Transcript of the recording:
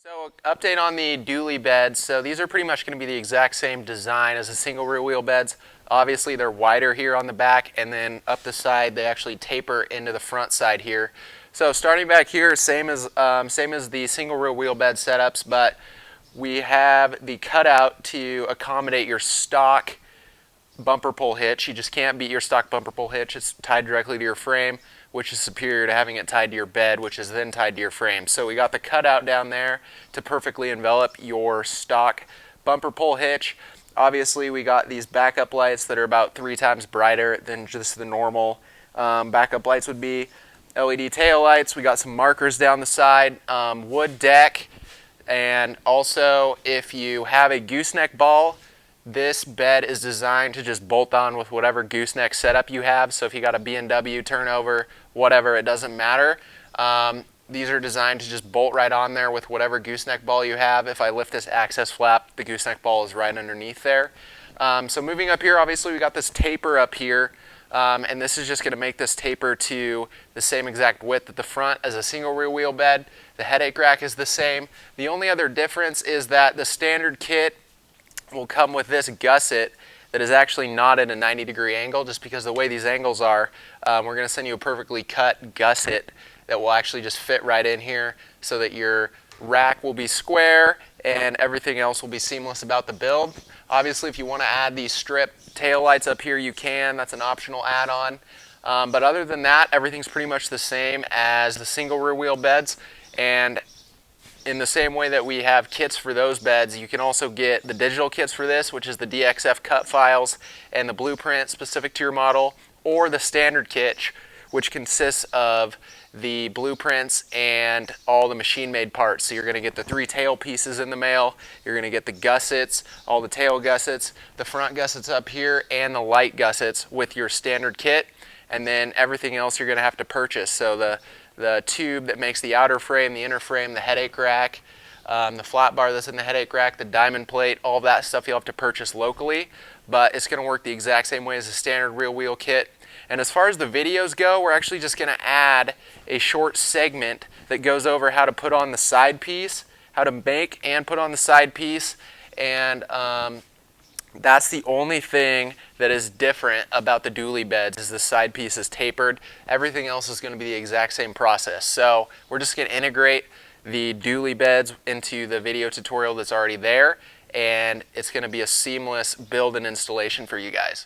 So update on the dually beds. So these are pretty much going to be the exact same design as the single rear wheel beds. Obviously they're wider here on the back, and then up the side they actually taper into the front side here. So starting back here, same as the single rear wheel bed setups, but we have the cutout to accommodate your stock bumper pull hitch. You just can't beat your stock bumper pull hitch. It's tied directly to your frame, which is superior to having it tied to your bed, which is then tied to your frame. So we got the cutout down there to perfectly envelop your stock bumper pull hitch. Obviously we got these backup lights that are about 3 times brighter than just the normal backup lights would be. LED tail lights. We got some markers down the side, wood deck, and also if you have a gooseneck ball, this bed is designed to just bolt on with whatever gooseneck setup you have. So if you got a B&W turnover, whatever, it doesn't matter. These are designed to just bolt right on there with whatever gooseneck ball you have. If I lift this access flap, the gooseneck ball is right underneath there. So moving up here, obviously we got this taper up here. And this is just going to make this taper to the same exact width at the front as a single rear wheel bed. The headache rack is the same. The only other difference is that the standard kit will come with this gusset that is actually not at a 90-degree angle, just because the way these angles are. We're going to send you a perfectly cut gusset that will actually just fit right in here so that your rack will be square and everything else will be seamless about the build. Obviously, if you want to add these strip tail lights up here, you can. That's an optional add-on. But other than that, everything's pretty much the same as the single rear wheel beds. And in the same way that we have kits for those beds, you can also get the digital kits for this, which is the DXF cut files and the blueprint specific to your model, or the standard kit, which consists of the blueprints and all the machine-made parts. So you're going to get the 3 tail pieces in the mail, you're going to get the gussets, all the tail gussets, the front gussets up here, and the light gussets with your standard kit, and then everything else you're going to have to purchase. So the tube that makes the outer frame, the inner frame, the headache rack, the flat bar that's in the headache rack, the diamond plate, all that stuff you'll have to purchase locally, but it's going to work the exact same way as a standard rear wheel kit. And as far as the videos go, we're actually just going to add a short segment that goes over how to put on the side piece, how to make and put on the side piece, and that's the only thing that is different about the dually beds, is the side piece is tapered. Everything else is going to be the exact same process. So we're just going to integrate the dually beds into the video tutorial that's already there, and it's going to be a seamless build and installation for you guys.